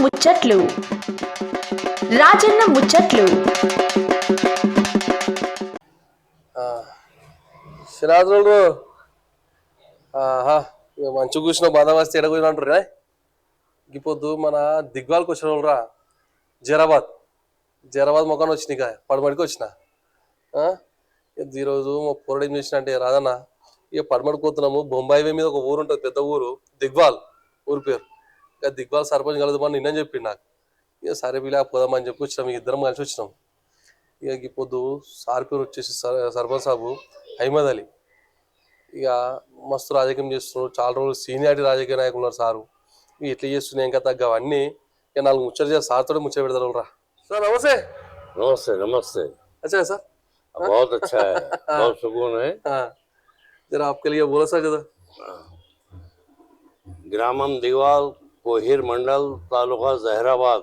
ముచ్చట్లు రాజన్న ముచ్చట్లు శ్రీనాథుడు మంచి కూర్చున్న బందోబస్తు ఎడగూసిన అంటారు ఇప్పుడు మన దిగ్వాల్కి వచ్చిన వాళ్ళు రా జరాబాద్ మొఖాన్ని వచ్చినాయి పడమడికి వచ్చిన ఈరోజు మా పొరడు ఏం చేసిన అంటే రాదన్న ఇక పడమడికి పోతున్నాము బొంబాయి మీద ఒక ఊరు ఉంటుంది పెద్ద ఊరు దిగ్వాల్ ఊరి పేరు ఇక దిగ్వాల్ సర్పంచ్ కలుద్దామని నిన్న చెప్పింది నాకు ఇక సరే వీళ్ళ పోదామని చెప్పి వచ్చినాం ఇద్దరం కలిసి వచ్చినాం ఇక ఈ పొద్దు సార్ పేరు వచ్చేసి సర్పంచ్ సాబు అహ్మద్ అలీ ఇక మస్తు రాజకీయం చేస్తున్నారు చాలా రోజులు సీనియారిటీ రాజకీయ నాయకులు ఉన్నారు సారు ఇక ఎట్లా చేస్తున్నాయి ఇంకా తగ్గ అవన్నీ ఇక 4 ముచ్చట చేసి సార్తో ముచ్చట పెడతారు రా సార్ నమస్తే नमस्ते नमस्ते। अच्छा है सर बहुत अच्छा है बहुत सुकून है। जरा आपके लिए बोला सर जरा ग्रामम दिवाल कोहिर मंडल तालुका जहराबाद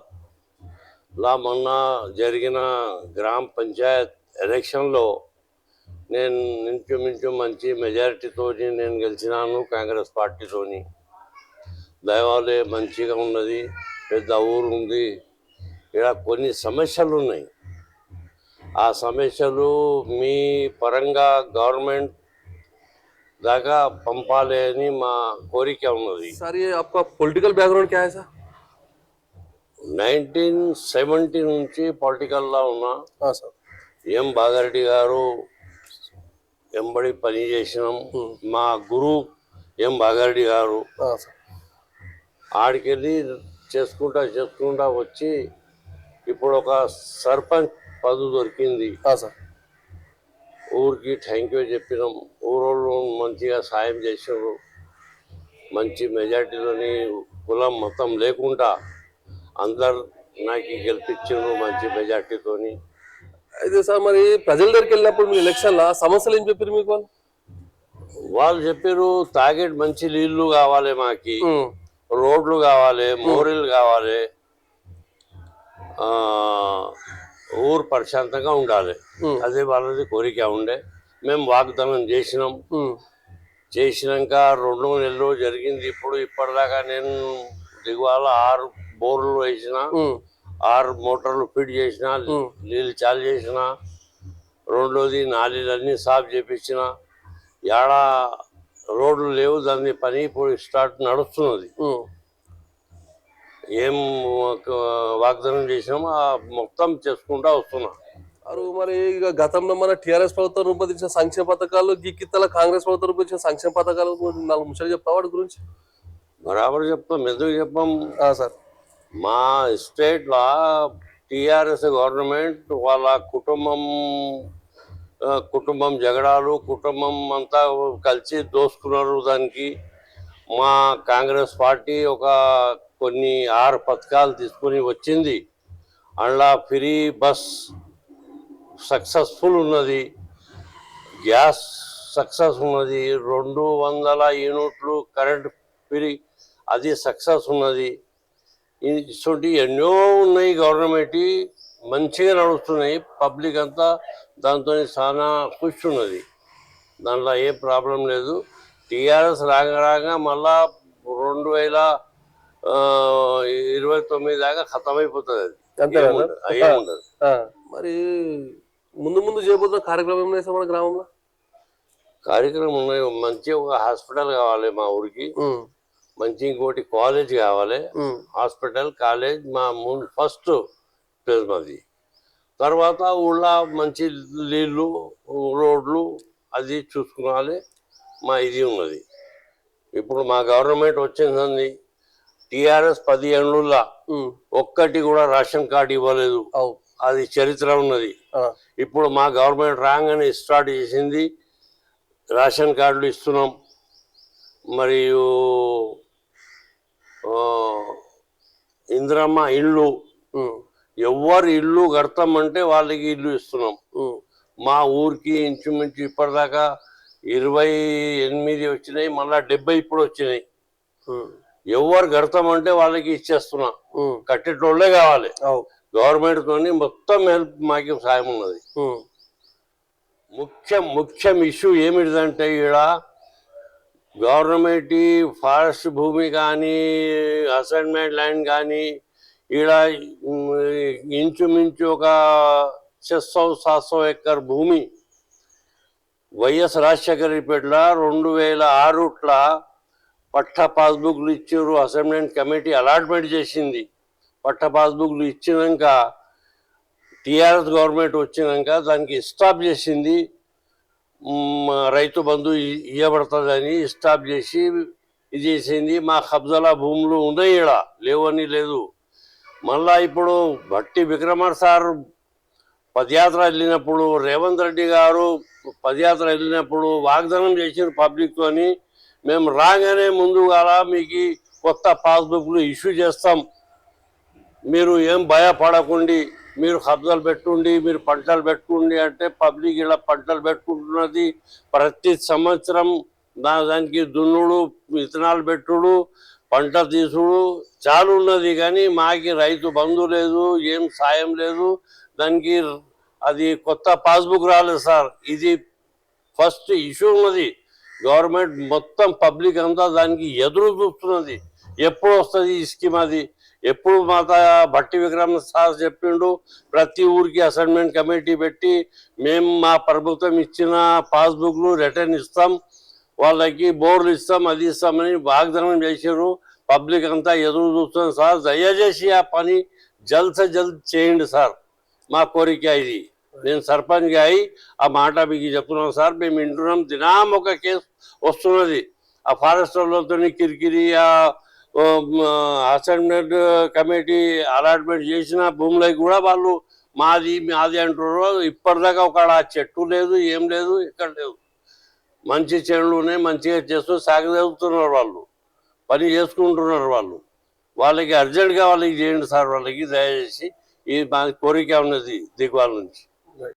ला మొన్న జరిగిన గ్రామ పంచాయత్ ఎలక్షన్లో నేను ఇంచుమించు మంచి మెజారిటీతో నేను గెలిచినాను కాంగ్రెస్ పార్టీతోని దయవాలే మంచిగా ఉన్నది పెద్ద ఊరు ఉంది ఇక్కడ కొన్ని సమస్యలు ఉన్నాయి ఆ సమస్యలు మీ పరంగా గవర్నమెంట్ దాకా పంపాలి అని మా కోరిక ఉన్నది सर ये आपका पॉलिटिकल बैकग्राउंड क्या है सर 1970 నుంచి పొలిటికల్లో ఉన్నా हाँ सर ఎం బాగారెడ్డి గారు ఎంబడి పని చేసినాం మా గురువు ఎం బాగారెడ్డి గారు हाँ सर ఆడికెళ్ళి చేసుకుంటా వచ్చి ఇప్పుడు ఒక సర్పంచ్ పదవి దొరికింది हाँ सर ఊరికి థ్యాంక్ యూ చెప్పినాం ఊరోళ్ళు మంచిగా సాయం చేసినారు మంచి మెజార్టీలోని కులం మతం లేకుండా అందరు నాకు గెలిపించారు మంచి మెజార్టీతోని అయితే సార్ మరి ప్రజల దగ్గరికి వెళ్ళినప్పుడు మీరు ఎలక్షన్లో సమస్యలు ఏం చెప్పారు మీకు వాళ్ళు చెప్పారు తాగేటి మంచి నీళ్లు కావాలి మాకి రోడ్లు కావాలి మోరీలు కావాలి ఊరు ప్రశాంతంగా ఉండాలి అదే వాళ్ళది కోరిక ఉండే మేము వాగ్దానం చేసినాక 2 నెలలు జరిగింది ఇప్పుడు ఇప్పటిదాకా నేను దిగువాల 6 బోర్లు వేసిన 6 మోటార్లు ఫిట్ చేసిన నీళ్ళు చాలు చేసిన రెండోది నాలీలన్నీ సాఫ్ చేపించిన ఏడా రోడ్లు లేవు దాన్ని పని ఇప్పుడు స్టార్ట్ నడుస్తున్నది ఏం వాగ్దానం చేసినామో మొత్తం చేసుకుంటా వస్తున్నా మరి ఇక గతంలో మన టీఆర్ఎస్ ప్రభుత్వం రూపొందించిన సంక్షేమ పథకాలు గిక్కిత్తల కాంగ్రెస్ ప్రభుత్వం రూపొందించిన సంక్షేమ పథకాలు 4 ముచ్చట్లు చెప్తా వాటి గురించి బరాబర్ చెప్తాం ఎందుకు చెప్పాం సార్ మా స్టేట్లో టీఆర్ఎస్ గవర్నమెంట్ వాళ్ళ కుటుంబం జగడాలు కుటుంబం అంతా కలిసి దోసుకున్నారు దానికి మా కాంగ్రెస్ పార్టీ కొన్ని 6 పథకాలు తీసుకొని వచ్చింది అందులో ఫ్రీ బస్ సక్సెస్ఫుల్ ఉన్నది గ్యాస్ సక్సెస్ ఉన్నది 200 యూనిట్లు కరెంట్ ఫ్రీ అది సక్సెస్ ఉన్నది ఇటువంటి ఎన్నో ఉన్నాయి గవర్నమెంట్ మంచిగా నడుస్తున్నాయి పబ్లిక్ అంతా దాంతో చాలా ఖుషి ఉన్నది దాంట్లో ఏ ప్రాబ్లం లేదు టీఆర్ఎస్ రాగా మళ్ళా 2029 దాకా ఖతం అయిపోతుంది అది ఏముండదు మరి ముందు చేయబోతున్న కార్యక్రమం ఏం చేస్తాం మన గ్రామంలో కార్యక్రమం ఉన్నాయి మంచి ఒక హాస్పిటల్ కావాలి మా ఊరికి మంచి ఇంకోటి కాలేజ్ కావాలి హాస్పిటల్ కాలేజ్ మా ఫస్ట్ ప్లేస్ మాది తర్వాత ఊళ్ళో మంచి నీళ్ళు రోడ్లు అది చూసుకోవాలి మా ఇది ఉన్నది ఇప్పుడు మా గవర్నమెంట్ వచ్చింది టీఆర్ఎస్ 10 ఏళ్ళులా ఒక్కటి కూడా రేషన్ కార్డు ఇవ్వలేదు అది చరిత్ర ఉన్నది ఇప్పుడు మా గవర్నమెంట్ రాగానే స్టార్ట్ చేసింది రేషన్ కార్డులు ఇస్తున్నాం మరియు ఇందిరమ్మ ఇల్లు ఎవరు ఇల్లు కడతామంటే వాళ్ళకి ఇల్లు ఇస్తున్నాం మా ఊరికి ఇంచుమించు ఇప్పటిదాకా 28 వచ్చినాయి మళ్ళా 70 ఇప్పుడు వచ్చినాయి ఎవరు కడతామంటే వాళ్ళకి ఇచ్చేస్తున్నా కట్టేటోళ్ళే కావాలి గవర్నమెంట్ తోని మొత్తం హెల్ప్ మాకు సాయం ఉన్నది ముఖ్యం ఇష్యూ ఏమిటిదంటే ఈడ గవర్నమెంట్ ఫారెస్ట్ భూమి కానీ అసైన్మెంట్ ల్యాండ్ కానీ ఈడ ఇంచుమించు ఒక 600-700 ఎకర్ భూమి వైఎస్ రాజశేఖరపేటలో 2006 పట్టా పాస్బుక్లు ఇచ్చారు. అసెంబ్లీ కమిటీ అలాట్మెంట్ చేసింది. పట్టా పాస్బుక్లు ఇచ్చినాక టీఆర్ఎస్ గవర్నమెంట్ వచ్చినాక దానికి స్టాప్ చేసింది. రైతు బంధు ఇవ్వబడుతుందని స్టాప్ చేసి ఇది చేసింది. మా కబ్జాల భూములు ఉన్నాయి, ఇక్కడ లేవని లేదు. మళ్ళా ఇప్పుడు భట్టి విక్రమార్ సార్ పదయాత్ర వెళ్ళినప్పుడు, రేవంత్ రెడ్డి గారు పదయాత్ర వెళ్ళినప్పుడు వాగ్దానం చేసిన పబ్లిక్తోని, మేము రాగానే ముందుగా మీకు కొత్త పాస్బుక్లు ఇష్యూ చేస్తాం, మీరు ఏం భయపడకండి, మీరు కబ్జాలు పెట్టుండి, మీరు పంటలు పెట్టుకోండి అంటే పబ్లిక్ ఇలా పంటలు పెట్టుకుంటున్నది. ప్రతి సంవత్సరం దానికి దున్నుడు, విత్తనాలు పెట్టుడు, పంట తీసుడు చాలు ఉన్నది. కానీ మాకి రైతు బంధు లేదు, ఏం సాయం లేదు. దానికి అది కొత్త పాస్బుక్ రాలేదు సార్. ఇది ఫస్ట్ ఇష్యూ ఉన్నది. గవర్నమెంట్ మొత్తం పబ్లిక్ అంతా దానికి ఎదురు చూస్తున్నది. ఎప్పుడు వస్తుంది ఈ స్కీమ్? అది ఎప్పుడు మాత భట్టి విక్రమ సార్ చెప్పిండు, ప్రతి ఊరికి అసైన్మెంట్ కమిటీ పెట్టి మేము మా ప్రభుత్వం ఇచ్చిన పాస్బుక్లు రిటర్న్ ఇస్తాం, వాళ్ళకి బోర్లు ఇస్తాం, అది ఇస్తామని వాగ్దానం చేశారు. పబ్లిక్ అంతా ఎదురు చూస్తుంది సార్. దయచేసి ఆ పని జల్ద్ సే జల్ద్ చేయండి సార్, మా కోరిక ఇది. నేను సర్పంచ్గా అయి ఆ మాట మీకు చెప్తున్నాను సార్. మేము వింటున్నాం, దినం ఒక కేసు వస్తున్నది. ఆ ఫారెస్ట్ వాళ్ళతో కిరికిరి, అసైన్మెంట్ కమిటీ అలాట్మెంట్ చేసిన భూములకి కూడా వాళ్ళు మాది మాది అంటున్నారు. ఇప్పటిదాకా ఒక చెట్టు లేదు, ఏం లేదు, ఇక్కడ లేదు. మంచి చేనులు ఉన్నాయి, మంచిగా చేస్తూ సాగదవుతున్నారు, వాళ్ళు పని చేసుకుంటున్నారు. వాళ్ళకి అర్జెంటుగా వాళ్ళకి చేయండి సార్. వాళ్ళకి దయచేసి ఈ మా కోరిక ఉన్నది దిగ్వాల నుంచి.